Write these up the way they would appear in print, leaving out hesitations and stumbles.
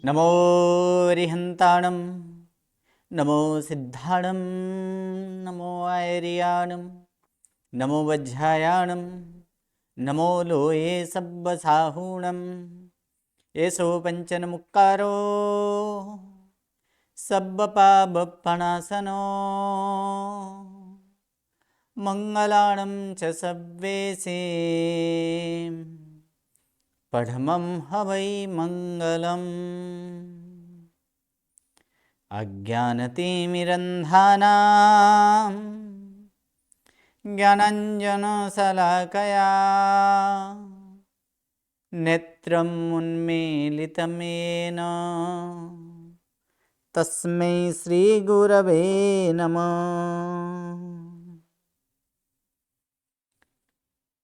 नमो रिहन्ताणं नमो सिद्धाणं नमो आयर्याणं नमो वज्रायाणं नमो लोये सब्बसाहूणं येषो पञ्चनमुक्कारो सब्बपापप्रणाशनो मङ्गलाणं च सब्वेसे पठमं हवै मङ्गलम्। अज्ञानतिमिरन्धानां ज्ञानाञ्जनशलाकया नेत्रम् उन्मीलितं येन तस्मै श्रीगुरवे नमः।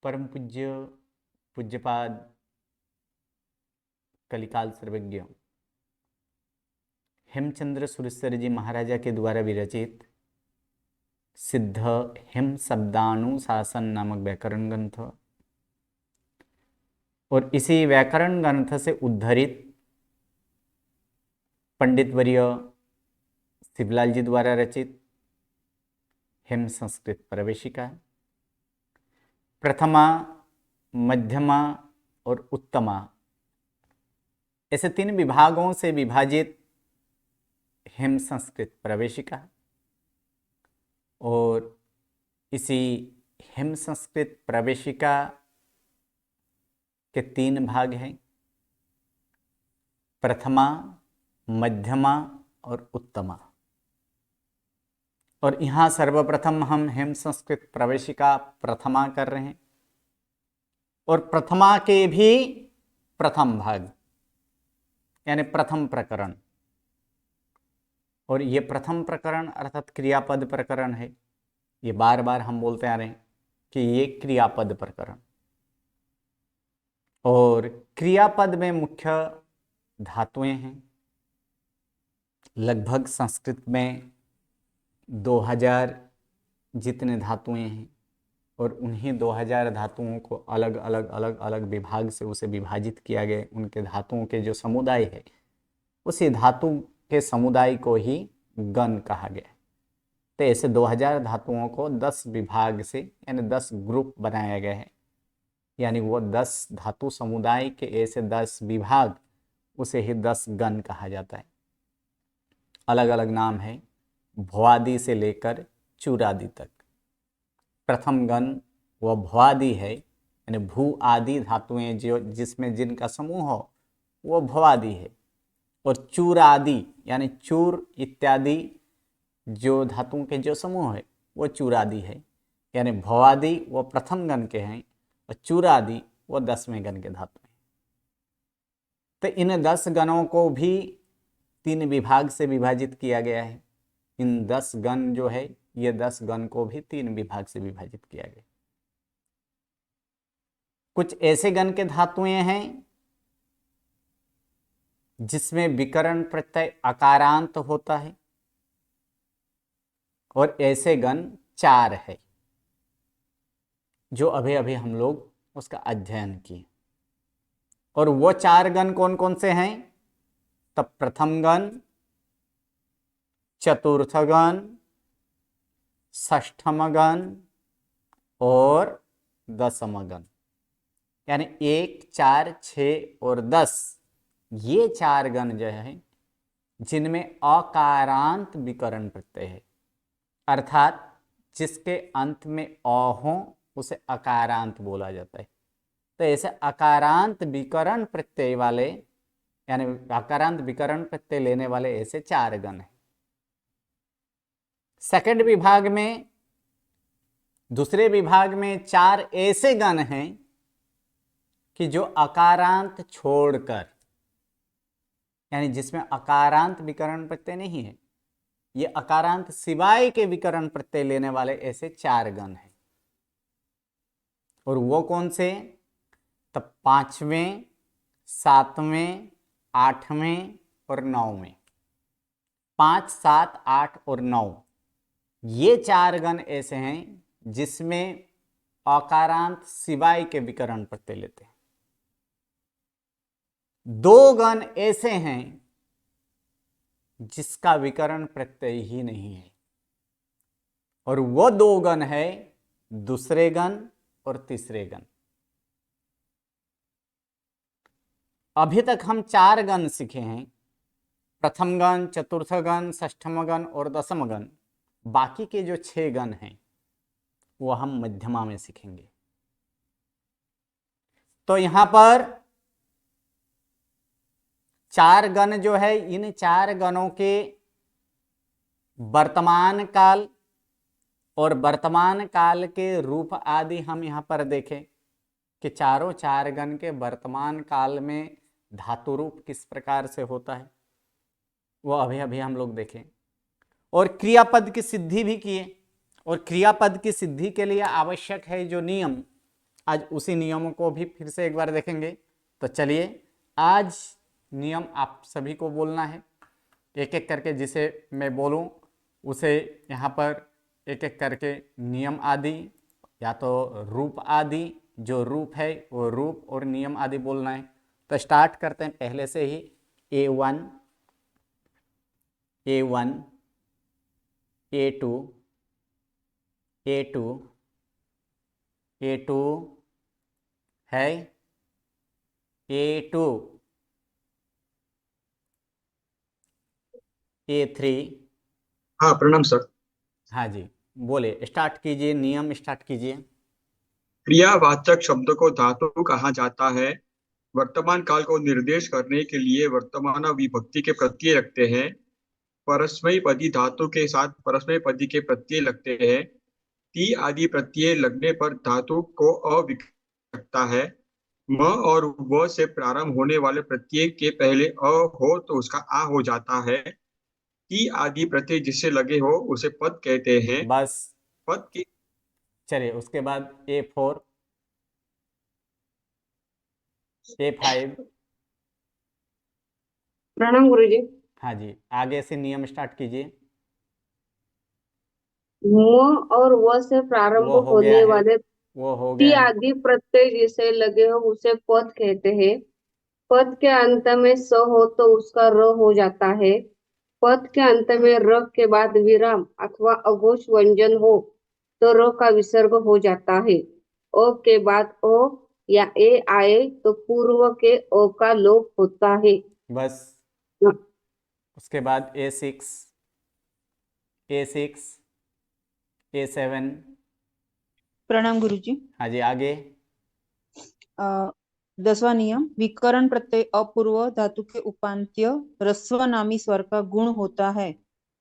परम पूज्य पूज्यपाद कलिकाल सर्वज्ञ हेमचंद्र सुरेश्वर जी महाराजा के द्वारा विरचित सिद्ध हेम शब्दानुशासन नामक व्याकरण ग्रंथ और इसी व्याकरण ग्रंथ से उद्धरित पंडित वर्य शिवलाल जी द्वारा रचित हेम संस्कृत प्रवेशिका प्रथमा, मध्यमा और उत्तमा ऐसे 3 विभागों से विभाजित हेम संस्कृत प्रवेशिका और इसी हेम संस्कृत प्रवेशिका के 3 भाग हैं, प्रथमा, मध्यमा और उत्तमा। और यहाँ सर्वप्रथम हम हेम संस्कृत प्रवेशिका प्रथमा कर रहे हैं और प्रथमा के भी प्रथम भाग यानी प्रथम प्रकरण, और ये प्रथम प्रकरण अर्थात क्रियापद प्रकरण है। ये बार बार हम बोलते आ रहे हैं कि ये क्रियापद प्रकरण, और क्रियापद में मुख्य धातुएं हैं। लगभग संस्कृत में 2000 जितने धातुएं हैं और उन्हीं 2000 धातुओं को अलग अलग विभाग से उसे विभाजित किया गया। उनके धातुओं के जो समुदाय है उसी धातु के समुदाय को ही गण कहा गया। तो ऐसे 2000 धातुओं को 10 विभाग से यानी 10 ग्रुप बनाया गया है, यानी वो 10 धातु समुदाय के ऐसे 10 विभाग, उसे ही 10 गण कहा जाता है। अलग अलग नाम है भ्वादि से लेकर चूरादि तक। प्रथम गण वह भ्वादि है, यानी भू आदि धातुएं जो जिसमें जिनका समूह हो वो भ्वादि है, और चूर आदि यानी चूर इत्यादि जो धातुओं के जो समूह है वो चूरादि है। यानी भवादि वो प्रथम गण के हैं और चूरादि वो 10वें गण के धातु हैं। तो इन 10 गणों को भी 3 विभाग से विभाजित किया गया है। इन 10 गण जो है ये 10 गण को भी 3 विभाग से विभाजित किया गया। कुछ ऐसे गण के धातुएं हैं जिसमें विकरण प्रत्यय अकारांत होता है, और ऐसे गण 4 है जो अभी अभी हम लोग उसका अध्ययन किए। और वो 4 गण कौन कौन से हैं? तब प्रथम गण, चतुर्थ गण, षष्ठम गण और दशम गण, यानी 1, 4, 6 और 10 ये 4 गण जो है जिनमें अकारांत विकरण प्रत्यय है, अर्थात जिसके अंत में अ हो उसे अकारांत बोला जाता है। तो ऐसे अकारांत विकरण प्रत्यय वाले यानी अकारांत विकरण प्रत्यय लेने वाले ऐसे 4 गण हैं। सेकंड विभाग में, दूसरे विभाग में 4 ऐसे गण हैं कि जो अकारांत छोड़कर, यानी जिसमें अकारांत विकरण प्रत्यय नहीं है, ये अकारांत सिवाय के विकरण प्रत्यय लेने वाले ऐसे 4 गण हैं। और वो कौन से? तब 5वें, 7वें, 8वें और 9वें। 5, 7, 8 और 9 ये 4 गण ऐसे हैं जिसमें अकारांत सिवाय के विकरण प्रत्यय लेते हैं। 2 गण ऐसे हैं जिसका विकर्ण प्रत्यय ही नहीं है, और वो दो गण है दूसरे गण और तीसरे गण। अभी तक हम 4 गण सीखे हैं, प्रथम गण, चतुर्थ गण, षष्ठम गण और दशम गण। बाकी के जो 6 गण हैं वो हम मध्यमा में सीखेंगे। तो यहां पर 4 गण जो है, इन 4 गणों के वर्तमान काल और वर्तमान काल के रूप आदि हम यहां पर देखें कि चारों 4 गण के वर्तमान काल में धातु रूप किस प्रकार से होता है, वो अभी अभी हम लोग देखें। और क्रियापद की सिद्धि भी किए, और क्रियापद की सिद्धि के लिए आवश्यक है जो नियम, आज उसी नियमों को भी फिर से एक बार देखेंगे। तो चलिए, आज नियम आप सभी को बोलना है, एक एक करके जिसे मैं बोलूं उसे यहाँ पर एक एक करके नियम आदि या तो रूप आदि, जो रूप है वो रूप और नियम आदि बोलना है। तो स्टार्ट करते हैं पहले से ही। A1, A1, A2, A2, A2 है, A2, A3। हाँ प्रणाम सर। हाँ जी, बोले, स्टार्ट कीजिए, नियम स्टार्ट कीजिए। क्रियावाचक शब्द को धातु कहा जाता है। वर्तमान काल को निर्देश करने के लिए वर्तमान विभक्ति के प्रत्यय लगते हैं। परस्मैपदी धातु के साथ परस्मैपदी के प्रत्यय लगते हैं। ती आदि प्रत्यय लगने पर धातु को अविकल्प लगता है। म और व से प्रारंभ होने वाले प्रत्यय के पहले अ हो तो उसका आ हो जाता है। ती आदि प्रत्यय जिससे लगे हो उसे पद कहते हैं। बस, पद की चलिए उसके बाद A4, A5। प्रणाम गुरुजी। हाँ जी, आगे से नियम स्टार्ट कीजिए। म और व से प्रारंभ वो हो गया होने है, वाले वो हो टी गया है। आदि प्रत्यय जिसे लगे हो उसे पद कहते हैं। पद के अंत में स हो तो उसका र हो जाता है। पद के अंत में र के बाद विराम अथवा अघोष व्यंजन हो तो र का विसर्ग हो जाता है। ओ के बाद ओ या ए आए तो पूर्व के ओ का लोप होता है। बस, उसके बाद A6, A6, A7। प्रणाम गुरुजी। हाँ जी, आगे। 10वां नियम, विकर्ण प्रत्यय अपूर्व धातु के उपांत्य ह्रस्व नामी स्वर का गुण होता है।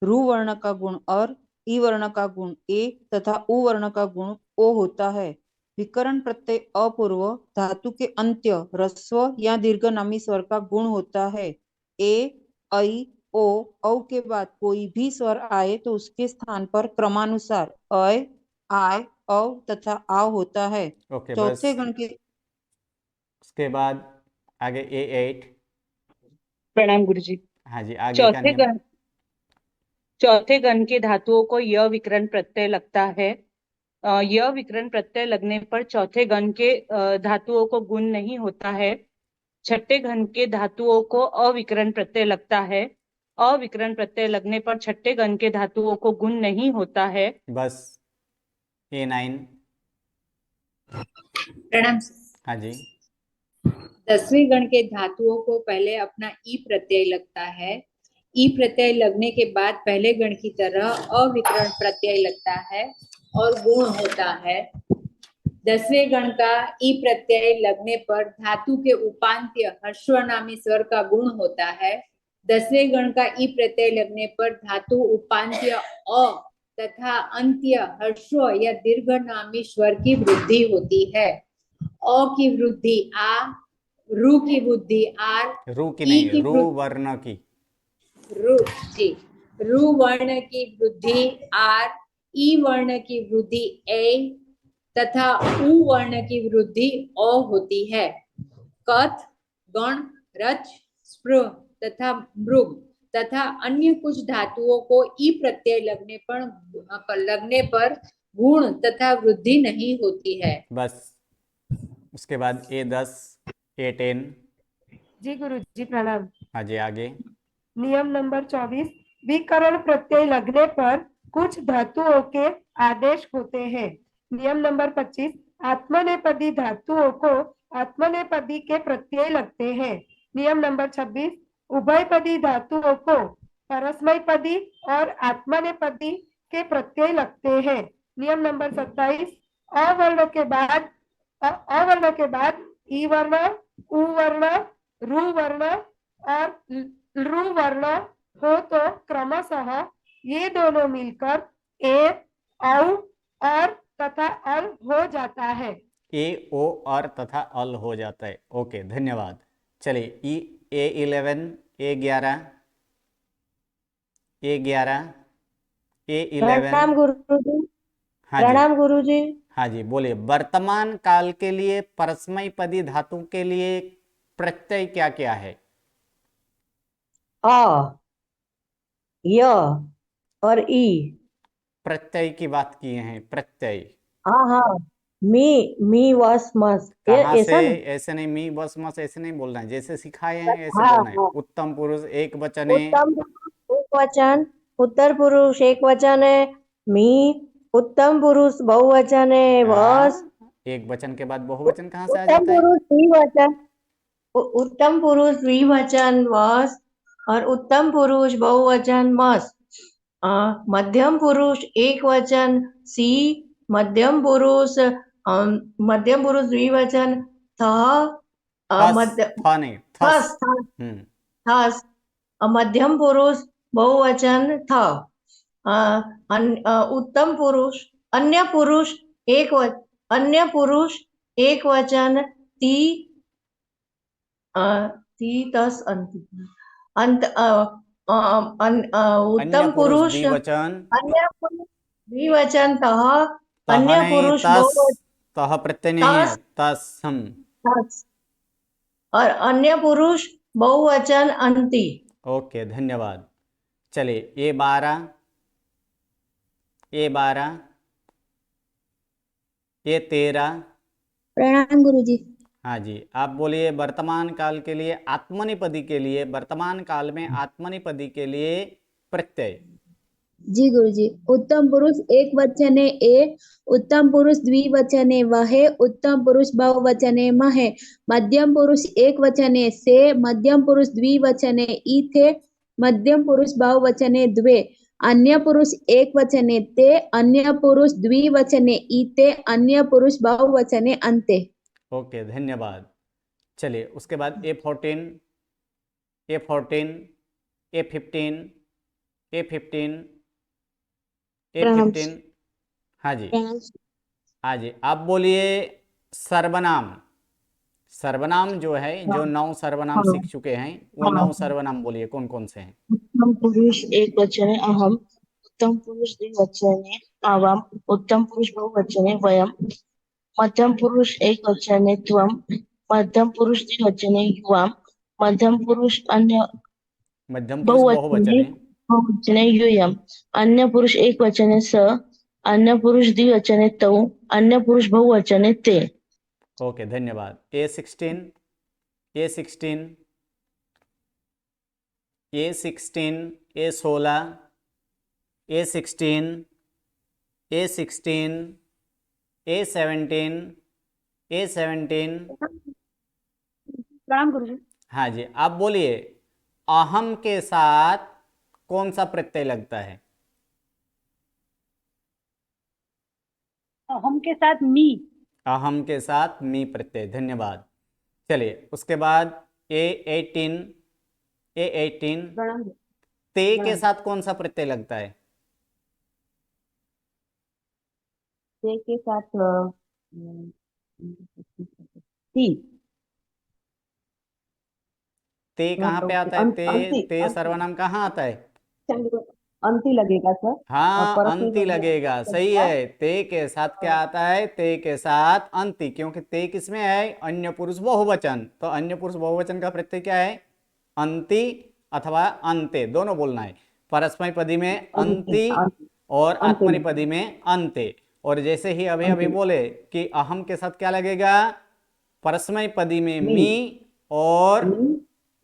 रू वर्ण का गुण और ई वर्ण का गुण ए तथा उ वर्ण का गुण ओ होता है। विकर्ण प्रत्यय अपूर्व धातु के अंत्य ह्रस्व या दीर्घ नामी स्वर का गुण होता है। ए, ऐ, ओ, औ के बाद कोई भी स्वर आए तो उसके स्थान पर क्रमानुसार अ, आय, औ तथा आ होता है। ओके, बस, चौथे गण के उसके बाद आगे A8। प्रणाम गुरुजी। हाँ जी, आगे का चौथे नियम। गण चौथे गण के धातुओं को य विकरण प्रत्यय लगता है। य विकरण प्रत्यय लगने पर चौथे गण के धातुओं को गुण नहीं होता है। छठे गण के धातुओं को अविकरण प्रत्यय लगता है। अविकरण प्रत्यय लगने पर छठे गण के धातुओं को गुण नहीं होता है। बस, A9। प्रणाम। हाँ जी, 10वें गण के धातुओं को पहले अपना ई प्रत्यय लगता है। ई प्रत्यय लगने के बाद पहले गण की तरह अविकरण प्रत्यय लगता है और गुण होता है। 10वें गण का ई प्रत्यय लगने पर धातु के उपांत्य ह्रस्व नामी स्वर का गुण होता है। 10वें गण का ई प्रत्यय लगने पर धातु उपांत्य अ तथा अंत्य ह्रस्व या दीर्घ नामी स्वर की वृद्धि होती है। अ की वृद्धि आ, रू की वृद्धि आर, रू की ई नहीं, की रू वृद्धि वर्ण की। रू जी, रू वर्ण की वृद्धि आर, ई वर्ण की वृद्धि ए तथा उ वर्ण की वृद्धि ओ होती है। कथ, गण, रच, स्पृह तथा मृग तथा अन्य कुछ धातुओं को ई प्रत्यय लगने पर गुण तथा वृद्धि नहीं होती है। बस, उसके बाद A10, A10। जी गुरु जी प्रणाम। हाँ जी, आगे। नियम नंबर 24, विकर्ण प्रत्यय लगने पर कुछ धातुओं के आदेश होते हैं। नियम नंबर 25, आत्मनेपदी धातुओं को आत्मनेपदी के प्रत्यय लगते हैं। नियम नंबर 26, उभयपदी धातुओं को परस्मैपदी और आत्मनेपदी के प्रत्यय लगते हैं। नियम नंबर 27, अवर्ण के बाद ई वर्ण, उ वर्ण, रु वर्ण और लृ वर्ण हो तो क्रमशः ये दोनों मिलकर ए, औ और तथा अल हो जाता है। ए, ओ और तथा अल हो जाता है। ओके, धन्यवाद। चलिए A11, A11, A11, A11। प्रणाम गुरुजी। हाँ जी, प्रणाम गुरुजी। हाँ जी, बोलिए। वर्तमान काल के लिए परस्मैपदी धातु के लिए प्रत्यय क्या क्या है? अ, य और ई। प्रत्यय की बात किए हैं, प्रत्यय। हाँ हाँ, मी वस मस कहाँ से? ऐसा ना? ऐसे नहीं, मी बस मस ऐसे नहीं बोलना है, जैसे सिखाए हैं ऐसे हाँ बोलना है। हाँ, उत्तम पुरुष एक वचन है। उत्तम पुरुष एक वचन, उत्तर पुरुष एक वचन है मी, उत्तम पुरुष बहुवचन है वस, एक वचन के बाद बहुवचन कहाँ से आ उत्तम जाता है? पुरुष द्विवचन, उत्तम पुरुष द्विवचन वस और उत्तम पुरुष बहुवचन मस। मध्यम पुरुष एक वचन सी, मध्यम पुरुष द्विवचन था, था नहीं, थस। हम्म। थस। मध्यम पुरुष बहुवचन था। उत्तम पुरुष, अन्य पुरुष अन्य पुरुष एक वचन ती, तस अंति अंत उत्तम पुरुष द्विवचन, अन्य पुरुष द्विवचन तह, तह अन्य नहीं, पुरुष तस। बहुवचन तह प्रत्यय नहीं है, तस हम। तस और अन्य पुरुष बहुवचन अंति। ओके, धन्यवाद। चलिए A12, A12, A13। प्रणाम गुरुजी। हाँ जी, आप बोलिए। वर्तमान काल के लिए आत्मनेपदी के लिए, वर्तमान काल में आत्मनेपदी के लिए प्रत्यय। जी गुरुजी। उत्तम पुरुष एक वचने ए, उत्तम पुरुष द्विवचने वहे, उत्तम पुरुष बहुवचने महे, मध्यम पुरुष एक वचने से, मध्यम पुरुष द्विवचने इथे, मध्यम पुरुष बहुवचने द्वे, अन्य पुरुष एक वचने ते, अन्य पुरुष द्विवचने इते, अन्य पुरुष बहुवचने अन्ते। ओके, धन्यवाद। चलिए उसके बाद A14, A14, A15, A15, A15। हाँ जी, हाँ जी, आप बोलिए। सर्वनाम, सर्वनाम जो है, जो 9 सर्वनाम सीख चुके हैं, वो 9 सर्वनाम बोलिए, कौन कौन से हैं? उत्तम पुरुष एक वचने अहम, उत्तम पुरुष द्विवचने आवाम, उत्तम पुरुष बहुवचने वयम, मध्यम पुरुष एक वचने त्वम, मध्यम पुरुष द्विवचने युवाम, मध्यम पुरुष अन्य मध्यम पुरुष बहुवचन है। बहुवचने यूयम, अन्य पुरुष एक वचने स, अन्य पुरुष द्विवचने तौ, अन्य पुरुष बहुवचने ते। ओके, धन्यवाद। A16, A16, A16, A16, A16, A16, A17, A17। प्रणाम गुरुजी। हाँ जी, आप बोलिए। अहम के साथ कौन सा प्रत्यय लगता है? अहम के साथ मी। अहम के साथ मी प्रत्यय। धन्यवाद। चलिए उसके बाद A18, A18, ते के साथ कौन सा प्रत्यय लगता है? ते के साथ ती। ते कहाँ पे आता है? ते सर्वनाम कहाँ आता है? अंति लगेगा सर। हाँ, अंति लगेगा, सही है। ते के साथ क्या आता है? ते के साथ अंति, क्योंकि ते किसमें है? अन्य पुरुष बहुवचन। तो अन्य पुरुष बहुवचन का प्रत्यय क्या है? अंति अथवा अंते, दोनों बोलना है। परस्मैपदी में अंति और आत्मनेपदी में अंते। और जैसे ही अभी अभी बोले कि अहम के साथ क्या लगेगा? परस्मैपदी में मी और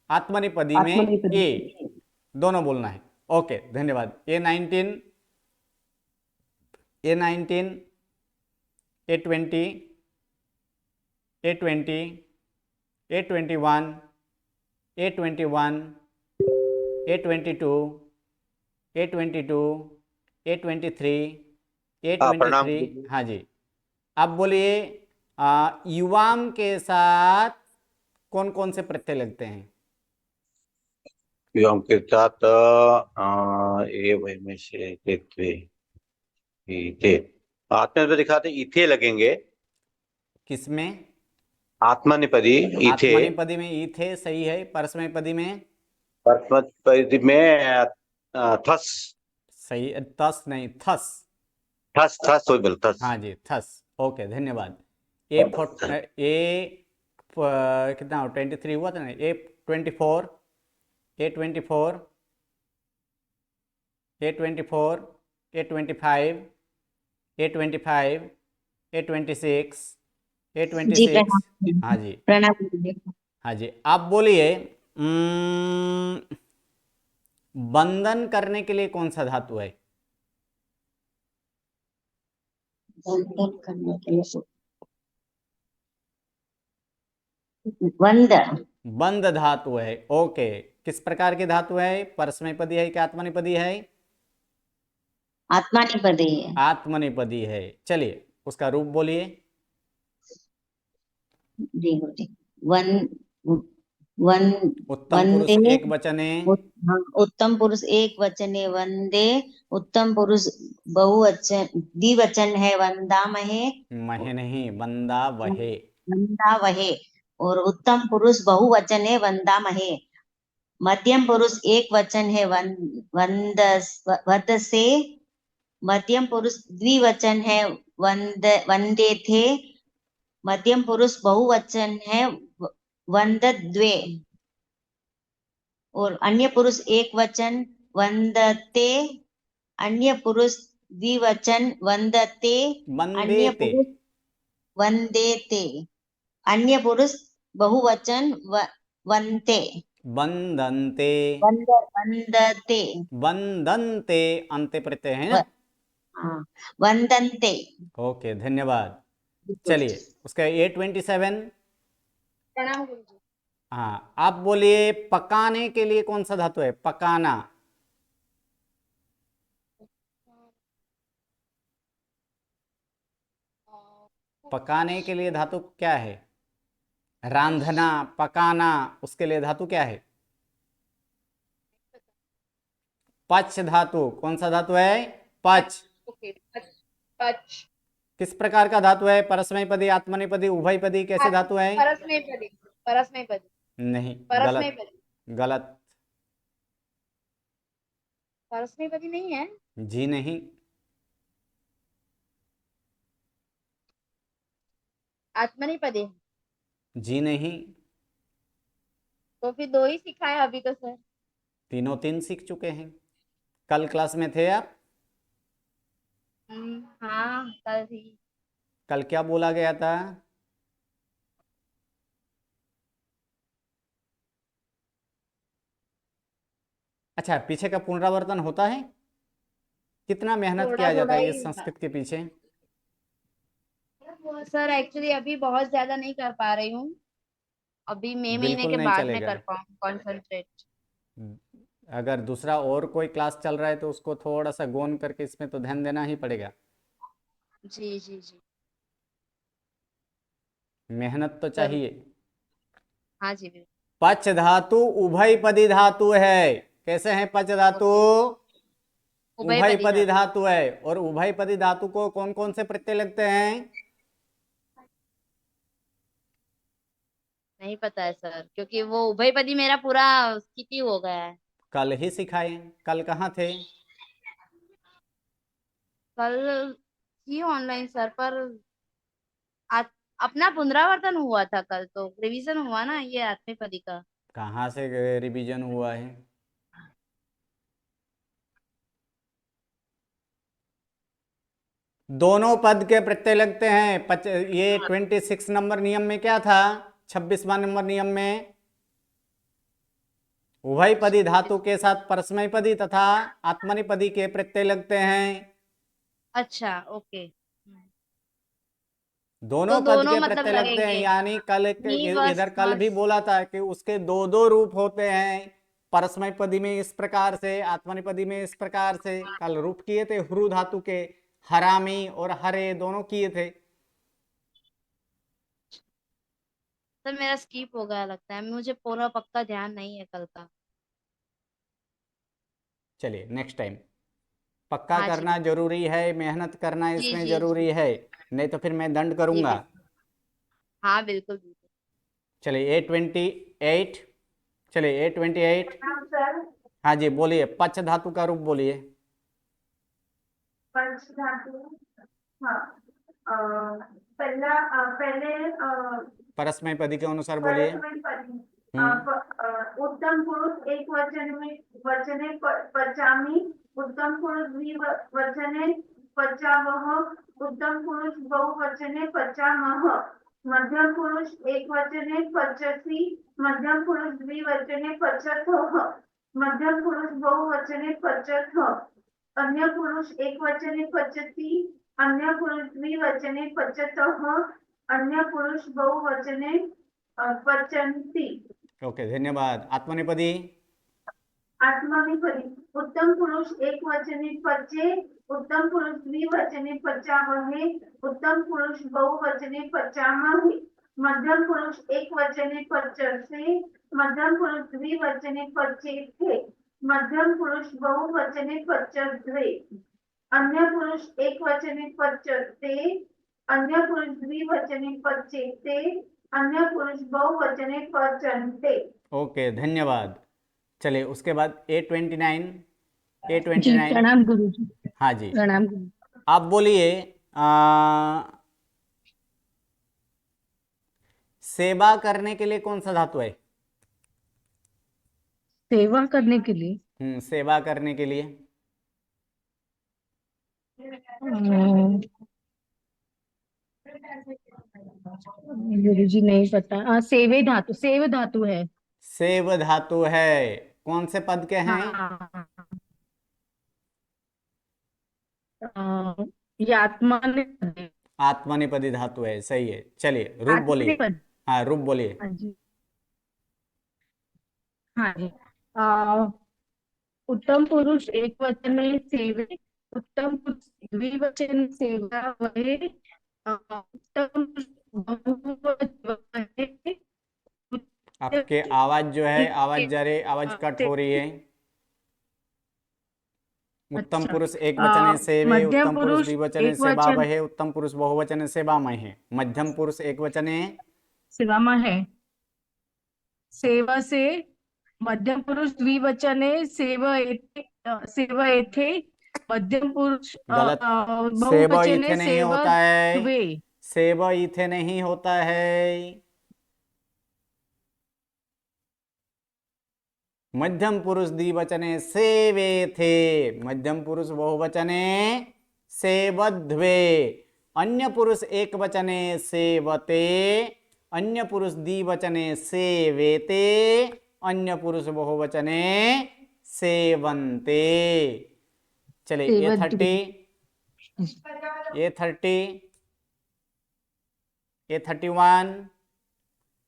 आत्मनेपदी में ए। दोनों बोलना है। ओके, धन्यवाद। A19, A19, A20, A20, A21, A21, A22, A22, A23, प्रणाम A23। गुरुजी। हाँ जी, आप बोलिए युवाम के साथ कौन कौन से प्रत्यय लगते हैं? युवाम के साथ ये वही में से देखते इथे आत्मनेपदी में दिखाते इथे लगेंगे। किसमें? आत्मनेपदी इथे। आत्मनेपदी में ईथे सही है। परस्मैपदी में? परस्मैपदी में थस। सही, तस नहीं, थस। थस थस वही बोल थस। हाँ जी, थस। ओके, धन्यवाद। कितना 23 हुआ था ना? A24, A24, A24, A25, A25, A26, जी A26। प्रणाम। हाँ जी, प्रणाम गुरुजी। हाँ जी, आप बोलिए बंधन करने के लिए कौन सा धातु है? बंधन करने के लिए बंद। बंध धातु है। ओके, किस प्रकार की धातु है? परस्मैपदी है कि आत्मनेपदी है? आत्मनेपदी है। आत्मनेपदी है। चलिए, उसका रूप बोलिए। जी गुरुजी। वन वन उत्तम पुरुष वंदे एक वचन है। हाँ, उत्तम पुरुष एक वचन है वंदे। उत्तम पुरुष बहुवचन द्विवचन है वंदामहे। महे नहीं, वंदा वहे। वंदा वहे। और उत्तम पुरुष बहुवचन है वंदामहे। मध्यम पुरुष एक वचन है वदसे। मध्यम पुरुष द्विवचन है वंदे थे। मध्यम पुरुष बहुवचन है वंदद्वे। और अन्य पुरुष एक वचन वंदते। अन्य पुरुष द्विवचन वंदते। अन्य वंदेते। पुरुष वंदेते। अन्य पुरुष बहुवचन वंते। बंधनते। वंदते। बंधनते अंत्य प्रत्यय है ना? हाँ, वंदन्ते। ओके, धन्यवाद। चलिए, उसका A27। प्रणाम गुरुजी। हाँ, आप बोलिए पकाने के लिए कौन सा धातु है? पकाना। पकाने के लिए धातु क्या है? रांधना, पकाना, उसके लिए धातु क्या है? पच धातु। कौन सा धातु है? पच। ओके, पच। किस प्रकार का धातु है? परस्मैपदी, आत्मनेपदी, उभयपदी, कैसे धातु है? परस्मैपदी। परस्मैपदी। नहीं, गलत। परस्मैपदी। गलत। परस्मैपदी नहीं है। जी नहीं। आत्मनेपदी। जी नहीं। तो फिर दो ही सिखाया अभी तो सर। तीनों तीन सीख चुके हैं। कल क्लास में थे आप? हाँ, कल थी। कल क्या बोला गया था? अच्छा, पीछे का पुनरावर्तन होता है? कितना मेहनत थोड़ा किया जाता थोड़ा है ही। इस संस्कृत के पीछे? सर एक्चुअली अभी बहुत ज्यादा नहीं कर पा रही हूँ। अभी मई महीने बिल्कुल के नहीं बाद में चलेगा। कर पाऊँ कॉन्सेंट्रेट। अगर दूसरा और कोई क्लास चल रहा है तो उसको थोड़ा सा गौन करके इसमें तो ध्यान देना ही पड़ेगा। जी जी जी। मेहनत तो जरूर। चाहिए। हाँ जी बिल्कुल। पच धातु उभयपदी धातु है। कैसे है पच धातु? उभयपदी उभयपदी धातु। धातु है। और उभयपदी धातु को कौन कौन से प्रत्यय लगते हैं? नहीं पता है सर, क्योंकि वो उभयपदी मेरा पूरा स्थिति हो गया है। कल ही सिखाए। कल कहाँ थे? कल ही ऑनलाइन सर, पर आज अपना पुनरावर्तन हुआ था, कल तो रिवीजन हुआ ना ये आत्मनेपदी का। कहाँ से रिवीजन हुआ है? दोनों पद के प्रत्यय लगते हैं। ये 26 नंबर नियम में क्या था? 26वां नंबर नियम में उभयपदी धातु के साथ परस्मैपदी तथा आत्मनेपदी के प्रत्यय लगते हैं। अच्छा, ओके। दोनों तो पद दोनों के मतलब प्रत्यय लगते हैं, लगेंगे। यानी कल मी वस इधर कल भी मस। बोला था कि उसके दो दो रूप होते हैं, परस्मैपदी में इस प्रकार से, आत्मनेपदी में इस प्रकार से। कल रूप किए थे ह्रू धातु के, हरामी और हरे दोनों किए थे। तो मेरा स्किप हो गया लगता है, मुझे पूरा पक्का ध्यान नहीं है कल का। चलिए नेक्स्ट टाइम पक्का हाँ जी करना बिल्कुल। जरूरी है, मेहनत करना जी इसमें जी जरूरी जी है, नहीं तो फिर मैं दंड जी करूंगा। बिल्कुल। हाँ बिल्कुल बिल्कुल। चलिए A28, चलिए A28। सर हाँ जी बोलिए, पच धातु का रूप बोलिए। पंच धातु। हाँ पहले परस्मैपदी के अनुसार बोलिए। परस्मैपदी हम्म। उत्तम पुरुष एक वचने पचामी, उत्तम पुरुष द्विवचने पचावह, उत्तम पुरुष बहुवचने पचामह, मध्यम पुरुष एक वचने पचसी, मध्यम पुरुष द्विवचने पचथः, मध्यम पुरुष बहुवचने पचथ, अन्य पुरुष एक वचने पचती, अन्य पुरुष द्विवचने पचतः, अन्य पुरुष बहुवचने पचन्ति। ओके धन्यवाद। आत्मनेपदी। आत्मनेपदी उत्तम पुरुष एक वचने पचे, उत्तम पुरुष द्विवचने पचावहे, उत्तम पुरुष बहुवचने पचामहे, मध्यम पुरुष एक वचने पचसे, मध्यम पुरुष द्विवचने पचेथे, मध्यम पुरुष बहुवचने पचद्वे, अन्य पुरुष एक वचने पचते, अन्य पुरुष द्विवचने पचेते, अन्य पुरुष बहुवचने पचन्ते। ओके धन्यवाद। चलिए उसके बाद A29। जी A29। प्रणाम गुरुजी। हाँ जी प्रणाम गुरु। आप बोलिए। सेवा करने के लिए कौन सा धातु है? सेवा करने के लिए सेवा करने के लिए गुरुजी नहीं पता। सेवे धातु, सेव धातु है। सेव धातु है। कौन से पद के हैं? हाँ ये आत्मनेपदी। आत्मनेपदी धातु है, सही है। चलिए रूप बोलिए। आत्मनेपदी। हाँ रूप बोलिए। हाँ जी। हाँ जी। उत्तम पुरुष एक वचन सेवे, उत्तम पुरुष द्विवचन सेवा वहे, उत्तम पुरुष बहुवचन आपके आवाज जो है, आवाज जा रही, आवाज कट हो रही है। उत्तम पुरुष एक वचने सेवे, मध्यम उत्तम पुरुष पुरुष द्विवचने एक वचन सेवावहे, उत्तम पुरुष बहुवचने सेवामहे, मध्यम पुरुष एक वचने सेवामा है। सेवा से मध्यम पुरुष द्विवचने सेवा एथे, मध्यम पुरुष गलत। सेव बहुवचने इथे नहीं सेवा होता है, द्वे। सेव इथे नहीं होता है। मध्यम पुरुष द्विवचने सेवे थे, मध्यम पुरुष बहुवचने सेवध्वे, अन्य पुरुष एक वचने सेवते, अन्य पुरुष द्विवचने सेवेते, अन्य पुरुष बहुवचने सेवन्ते। चलिए A30, A30, A31,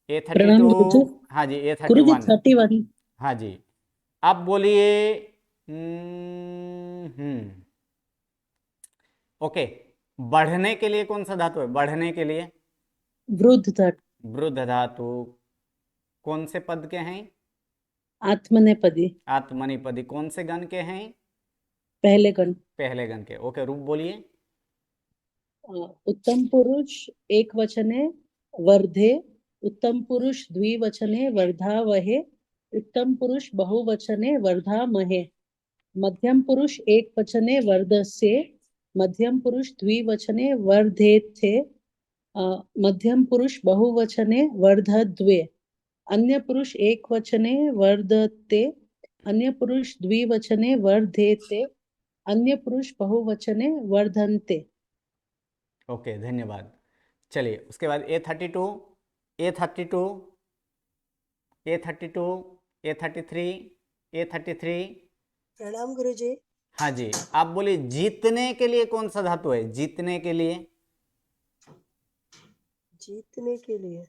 प्रणाम गुरुजी। A32। हाँ जी गुरुजी A31। 31। हाँ जी आप बोलिए। ओके, बढ़ने के लिए कौन सा धातु है? बढ़ने के लिए वृद्ध धातु। वृद्ध धातु। कौन से पद के हैं? आत्मनेपदी। आत्मनेपदी। कौन से गण के हैं? पहले गण। पहले गण के। ओके रूप बोलिए। उत्तम पुरुष एक वचने वर्धे, उत्तम पुरुष द्विवचने वर्धावहे, उत्तम पुरुष बहुवचने वर्धामहे, मध्यम पुरुष एक वचने वर्धसे, मध्यम पुरुष द्विवचने वर्धेथे, मध्यम पुरुष बहुवचने वर्धद्वे, अन्य पुरुष एक वचने वर्धते, अन्य पुरुष द्विवचने वर्धेते, अन्य पुरुष बहुवचने वर्धन्ते। ओके धन्यवाद। चलिए उसके बाद A32, A32, A32, A33, A33। प्रणाम गुरुजी। हाँ जी, आप बोलिए जीतने के लिए कौन सा धातु है? जीतने के लिए, जीतने के लिए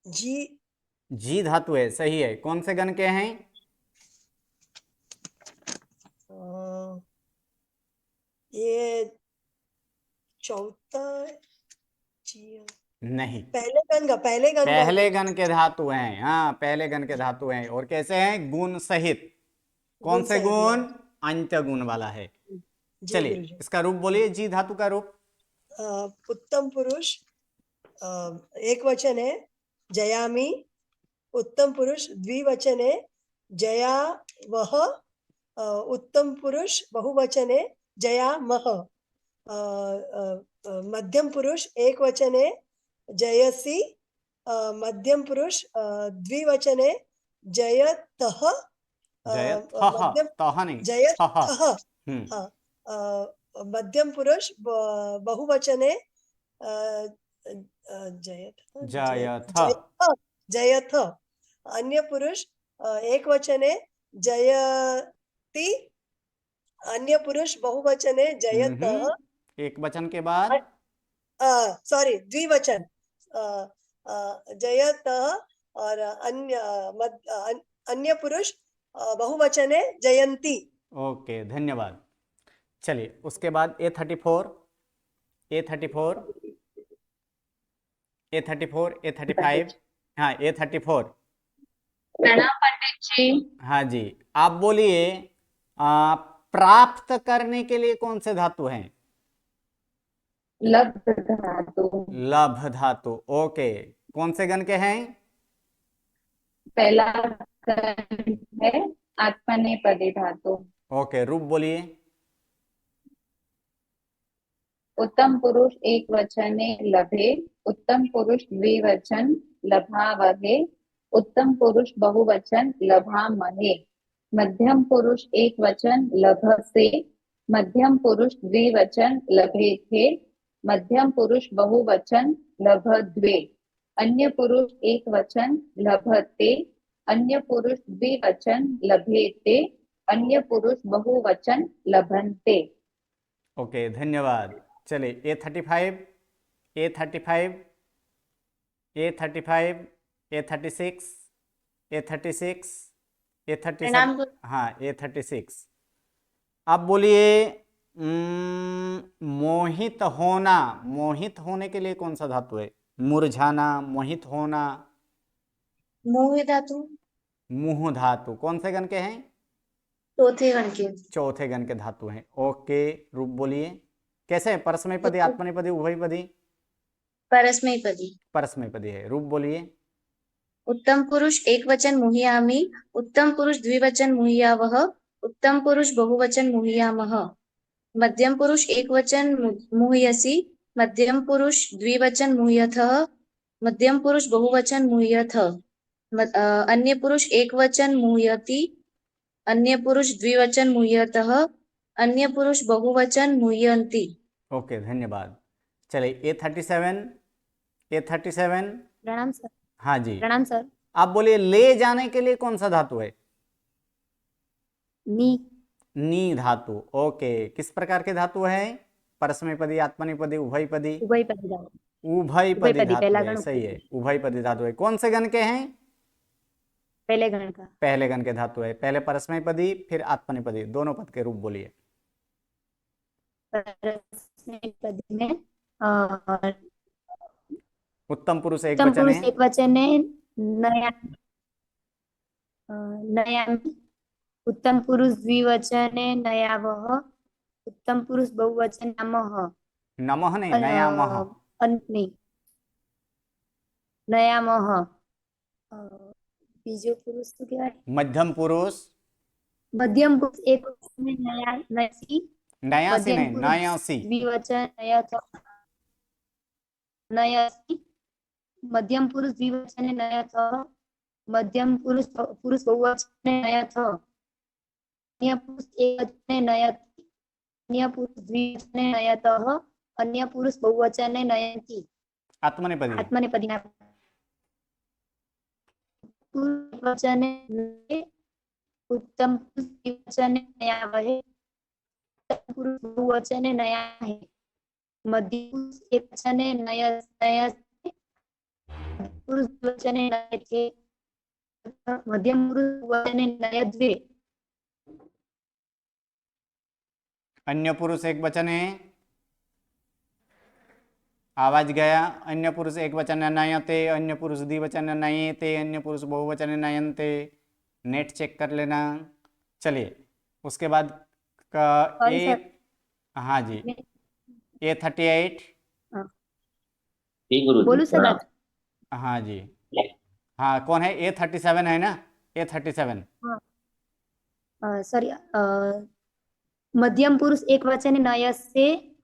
जी जी धातु है, सही है। कौन से गण के हैं? ये चौथा जी नहीं, पहले गण का पहले गण के धातु हैं। हाँ, पहले गण के धातु हैं। और कैसे हैं? गुण सहित। कौन से गुण? अंत्य गुण वाला है। चलिए इसका रूप बोलिए, जी धातु का रूप। उत्तम पुरुष एक वचन है जयामी, उत्तम पुरुष द्विवचन है जया वह, उत्तम पुरुष बहुवचन है जया मह, मध्यम पुरुष एक वचन है जयसी, मध्यम पुरुष द्विवचन है जयतः, जयतः, मध्यम पुरुष बहुवचन है जयथ, अन्य पुरुष एक वचन है जयति, अन्य पुरुष बहुवचन है जयतः, एक वचन के बाद सॉरी द्विवचन जयतः, और अन्य पुरुष बहुवचन है जयंती। ओके, धन्यवाद। चलिए उसके बाद A34, A34, A34, A35। हाँ, A34। प्रणाम पंडित जी। हाँ जी, आप बोलिए प्राप्त करने के लिए कौन से धातु हैं? लभ धातु। लभ धातु, ओके। कौन से गण के हैं? पहला गण है आत्मनेपदी धातु। ओके, रूप बोलिए। उत्तम पुरुष एक वचने लभे, उत्तम पुरुष द्विवचन लभावहे, उत्तम पुरुष बहुवचन लभामहे, मध्यम पुरुष एक वचन लभसे, मध्यम पुरुष द्विवचन लभेथे, मध्यम पुरुष बहुवचन लभद्वे, अन्य पुरुष एक वचन लभते, अन्य पुरुष द्विवचन लभेते, अन्य पुरुष बहुवचन लभन्ते। ओके, धन्यवाद। चलिए A35, A35, A35, A36, A36, A37। हाँ, A36। आप बोलिए मोहित होना। मोहित होने के लिए कौन सा धातु है? मुरझाना, मोहित होना। मुह धातु। मुह धातु कौन से गण के हैं? चौथे गण के। चौथे गण के धातु हैं। ओके, रूप बोलिए। कैसे है? परस्मैपदी, आत्मनेपदी, उभयपदी? परस्मैपदी। परस्मैपदी है। रूप बोलिए। उत्तम पुरुष एक वचन मुह्यामि, उत्तम पुरुष द्विवचन मुह्यावह, उत्तम पुरुष बहुवचन मुह्यामह, मध्यम पुरुष एक वचन मुह्यसि, मध्यम पुरुष द्विवचन मुह्यथः, मध्यम पुरुष बहुवचन मुह्यथ, अन्य पुरुष एक वचन मुह्यति, अन्य पुरुष द्विवचन मुह्यतः, अन्य पुरुष बहुवचन मुह्यन्ति। ओके, धन्यवाद। चलिए A37, A37। प्रणाम सर। हाँ जी, प्रणाम सर। आप बोलिए ले जाने के लिए कौन सा धातु है? नी। नी धातु, ओके। किस प्रकार के धातु है? परस्मैपदी, आत्मनेपदी, उभयपदी? उभयपदी धातु। उभयपदी धातु है, सही है। उभयपदी धातु है। कौन से गण के हैं? पहले गण का। पहले गण के धातु है। पहले परस्मैपदी फिर आत्मनेपदी, दोनों पद के रूप बोलिए। परस्मैपदी में उत्तम पुरुष एक उत्तम वचन पुरुष है। एक वचन है नया, नयामि, उत्तम पुरुष द्विवचन है नयावह, उत्तम पुरुष बहुवचन नमः। नमः नहीं, नयामः। नहीं, नयामः। बीजो पुरुष तो क्या है? मध्यम पुरुष। मध्यम पुरुष एक वचन है नया, नयसी, नयासी नहीं, नयासी। द्विवचन नयथ, नयसी, मध्यम पुरुष द्विवचन है नयथ, मध्यम पुरुष बहुवचन है नयथ, अन्य पुरुष एक वचन है नयति, अन्य पुरुष द्विवचन है नयतः, अन्य पुरुष बहुवचन है नयति। आत्मनेपदी। आत्मनेपदी। पुरुष वचने वे, उत्तम पुरुष द्विवचने नया वहे, उत्तम पुरुष बहुवचने नया है, मध्यम पुरुष एकवचने नय नय से, पुरुष द्विवचने नये थे, मध्यम पुरुष बहुवचने नय द्वे। अन्य पुरुष एक वचन है, आवाज गया। अन्य पुरुष एक वचन नयते, अन्य पुरुष द्विवचन नयेते, अन्य पुरुष बहुवचन नयन्ते। नेट चेक कर लेना। चलिए उसके बाद का सॉरी ए, सर, हाँ जी, A38। बोलू सर बात? हाँ जी, हाँ कौन है? A37 है ना? A37। सॉरी, मध्यम पुरुष एक वचने नय से,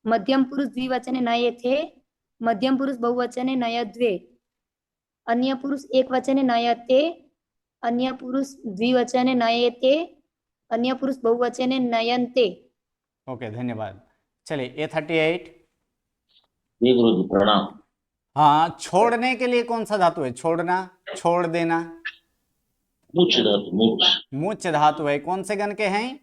मध्यम पुरुष द्विवचने नये थे, मध्यम पुरुष बहुवचने नय द्वे, अन्य पुरुष एक वचने नयते, अन्य पुरुष द्विवचने नयेते, अन्य पुरुष बहुवचने नयन्ते। ओके धन्यवाद। चलिए A38। जी गुरुजी प्रणाम। हाँ, छोड़ने के लिए कौन सा धातु है? छोड़ना, छोड़ देना। मुच धातु, मुच। मुच धातु है। कौन से गण के हैं?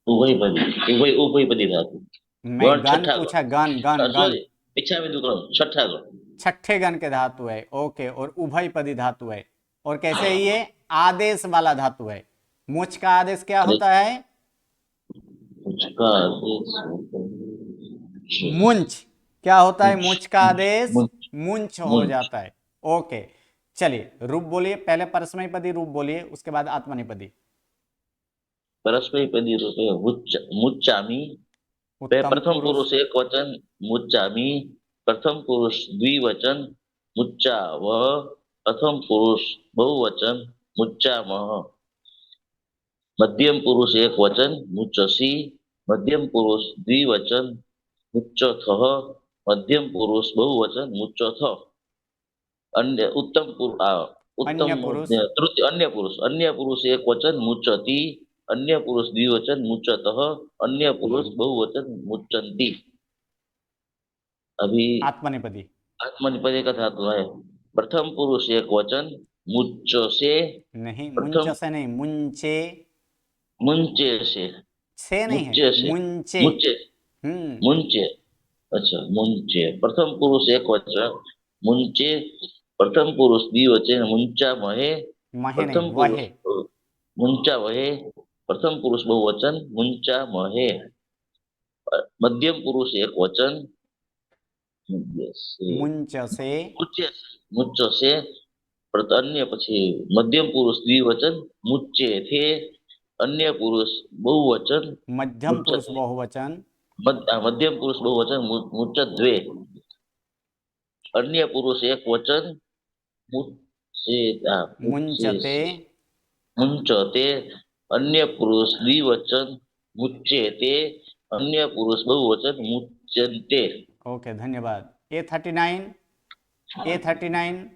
उभयपदी, उभयपदी धातु। मैं गण पूछा, गण गण गण। इच्छा बिंदु क्रम छठा गण, छठे गण के धातु है। ओके, और उभयपदी धातु है। और कैसे है ये? आदेश वाला धातु है। मुच का आदेश क्या होता है? मुच का आदेश मुंच। क्या होता है मुंच का आदेश? मुंच हो जाता है। ओके, चलिए रूप बोलिए। पहले परस्मैपदी रूप बोलिए, उसके बाद आत्मनेपदी। परस्मैपदी रूप है मुच्चामी। प्रथम पुरुष एक वचन मुच्चामी, प्रथम पुरुष द्विवचन मुच्चावह, प्रथम पुरुष बहुवचन मुच्चामह, मध्यम पुरुष एक वचन मुच्चसी, मध्यम पुरुष द्विवचन मुच्चथः, मध्यम पुरुष बहुवचन मुच्चथ। अन्य उत्तम तृतीय अन्य पुरुष एक वचन मुच्चति, अन्य पुरुष द्विवचन मुच्चतः, अन्य पुरुष बहुवचन मुच्चन्ति। अभी आत्मनेपदी। आत्मनेपदी का धातु है प्रथम पुरुष एक वचन मुच्च से, नहीं, मुंच से नहीं, मुंचे। मुंचे से नहीं है, मुंचे। मुंचे मुंचे। अच्छा, मुंचे प्रथम पुरुष एक वचन मुंचे, प्रथम पुरुष द्विवचन मुंचा महे, प्रथम पुरुष मुंचा वहे, प्रथम पुरुष बहुवचन मुंचा महे, मध्यम पुरुष एक वचन मुंच से, मुच्च से, अन्य પછી मध्यम पुरुष द्विवचन मुच्चे थे, अन्य पुरुष बहुवचन मध्यम पुरुष बहुवचन, मध्यम पुरुष बहुवचन मुच्चद्वे, अन्य पुरुष एक वचन मुंचते, मुंचते, अन्य पुरुष द्विवचन मुच्चेते, अन्य पुरुष बहुवचन मुच्चन्ते। ओके धन्यवाद। A39, A39,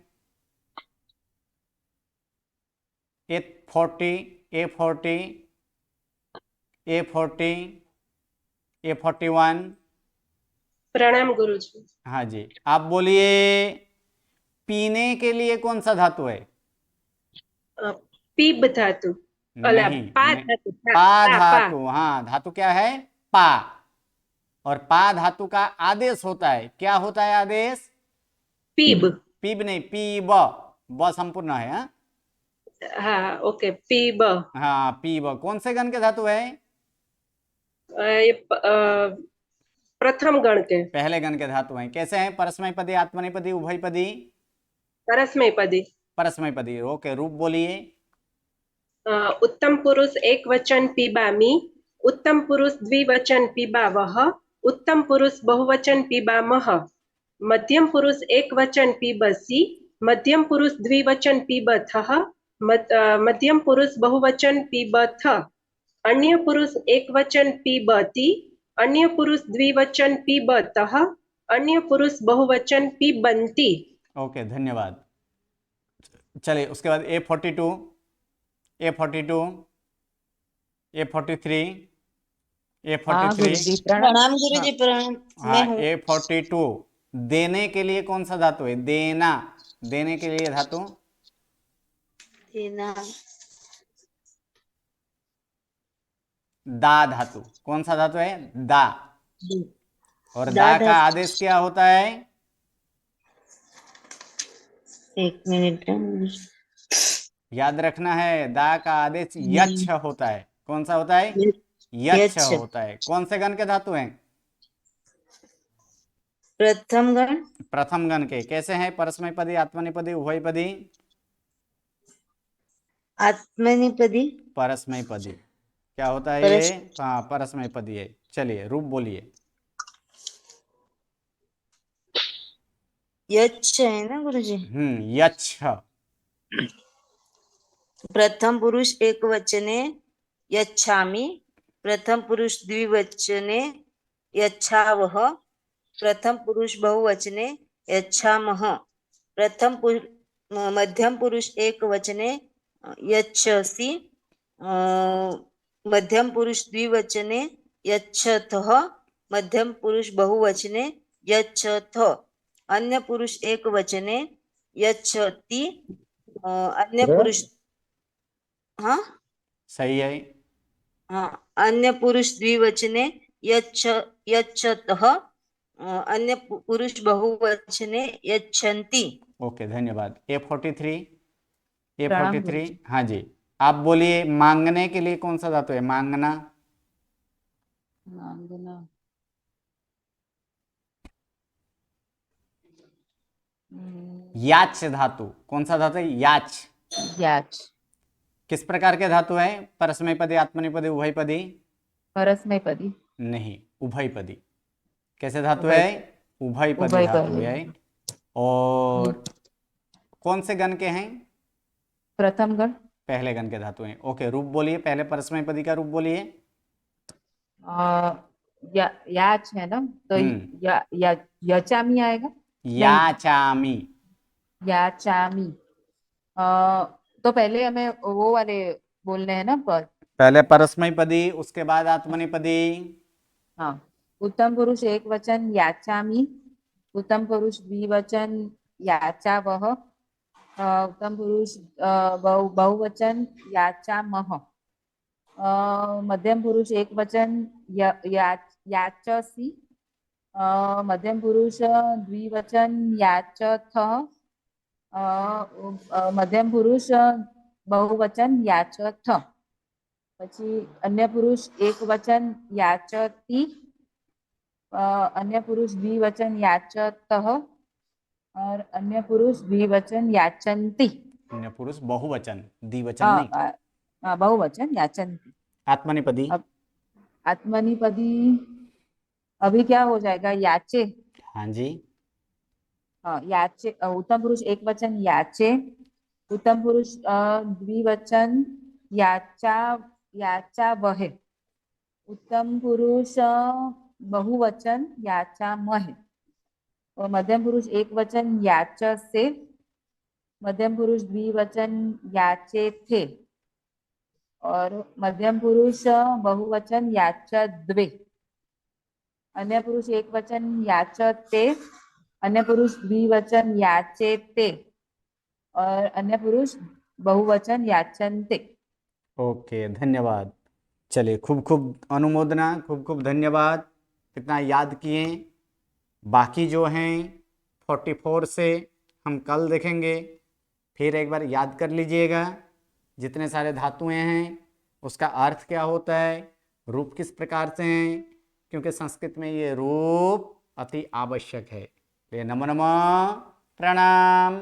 A40, A40, A40, A41। प्रणाम गुरुजी। हाँ जी, आप बोलिए। पीने के लिए कौन सा धातु है? पीब धातु। नहीं, पा धातु। हाँ, धातु क्या है? पा। और पा धातु का आदेश होता है, क्या होता है आदेश? पीब। पीब नहीं, पीब। ब संपूर्ण है। हाँ हाँ, ओके, पीब। हाँ, पीब। कौन से गण के धातु है? प्रथम गण के, पहले गण के धातु हैं। कैसे हैं? परस्मैपदी, आत्मनेपदी, उभयपदी? परस्मैपदी। परस्मैपदी। ओके, रूप बोलिए। उत्तम पुरुष एक वचन पीबामी, उत्तम पुरुष द्विवचन पीबावह, उत्तम पुरुष बहुवचन पीबामह, मध्यम पुरुष एक वचन पीबसी, मध्यम पुरुष द्विवचन पीबथः, मध्यम पुरुष बहुवचन पीबथ, अन्य पुरुष एक वचन पीबती, अन्य पुरुष द्विवचन पीबतः, अन्य पुरुष बहुवचन पीबंती। ओके धन्यवाद। चलिए उसके बाद A42, A42, A43, A43। प्रणाम गुरुजी, प्रणाम। हाँ, A42। देने के लिए कौन सा धातु है? देना। देने के लिए धातु दा धातु, कौन सा धातु है? दा। और दा दा का आदेश क्या होता है? एक मिनट। याद रखना है, दा का आदेश यच्छ होता है। कौन सा होता है? यच्छ होता है। कौन से गण के धातु हैं? प्रथम गण। प्रथम गण के। कैसे हैं? परस्मैपदी, आत्मनेपदी, उभयपदी? आत्मनेपदी। परस्मैपदी। क्या होता है ये? हाँ, परस्मैपदी है। चलिए रूप बोलिए। यच्छ है ना गुरुजी? यच्छ। प्रथम पुरुष एक वचने यच्छामि, प्रथम पुरुष द्विवचने यच्छावः, प्रथम पुरुष बहुवचने यच्छामः, मध्यम पुरुष एक वचने यच्छसि, मध्यम पुरुष द्विवचने यच्छथः, मध्यम पुरुष बहुवचने यच्छथ, अन्य पुरुष एक वचने यच्छति, अन्य पुरुष। हाँ सही है। हाँ, अन्य पुरुष द्विवचने यच्छतः, अन्य पुरुष बहुवचने यच्छन्ति। ओके, धन्यवाद। A43। हाँ जी, आप बोलिए। मांगने के लिए कौन सा धातु है? मांगना। मांगना। याच धातु, कौन सा धातु है? याच। याच। किस प्रकार के धातु है? परस्मैपदी, आत्मनेपदी, उभयपदी? परस्मैपदी। नहीं, उभयपदी। कैसे धातु है? उभयपदी धातु है। और कौन से गण के हैं? प्रथम गण। पहले गण के धातु हैं। ओके, रूप बोलिए। पहले परस्मैपदी का रूप बोलिए। याच है ना, तो यचामी आएगा। याचामी। याचामी। तो पहले हमें वो वाले बोलने हैं ना पद। पहले परस्मैपदी, उसके बाद आत्मनेपदी। हाँ, उत्तम पुरुष एक वचन याचामी, उत्तम पुरुष द्विवचन याचावः, उत्तम पुरुष बहुवचन याचामः, मध्यम पुरुष एक वचन याचसि, मध्यम पुरुष द्विवचन याचथः, मध्यम पुरुष बहुवचन याचथ, પછી अन्य पुरुष एक वचन याचति, अन्य पुरुष द्विवचन याचतः, और अन्य पुरुष द्विवचन याचन्ति। अन्य पुरुष बहुवचन, द्विवचन नहीं। बहुवचन याचन्ति। आत्मनेपदी। आत्मनेपदी अभी क्या हो जाएगा? याचे। हाँ जी। हाँ, याचे। उत्तम पुरुष एक वचन याचे, उत्तम पुरुष द्विवचन याचावहे, उत्तम पुरुष बहुवचन याचामहे, और मध्यम पुरुष एक वचन याचसे, मध्यम पुरुष द्विवचन याचेथे, और मध्यम पुरुष बहुवचन याचद्वे, अन्य पुरुष एक वचन याचते, अन्य पुरुष द्विवचन याचेते, और अन्य पुरुष बहुवचन याचन्ते। ओके, धन्यवाद। चलिए, खूब खूब अनुमोदना, खूब खूब धन्यवाद। कितना याद किए। बाकी जो हैं 44 से हम कल देखेंगे। फिर एक बार याद कर लीजिएगा, जितने सारे धातुएं हैं उसका अर्थ क्या होता है, रूप किस प्रकार से हैं, क्योंकि संस्कृत में ये रूप अति आवश्यक है। नमो नमः, प्रणाम।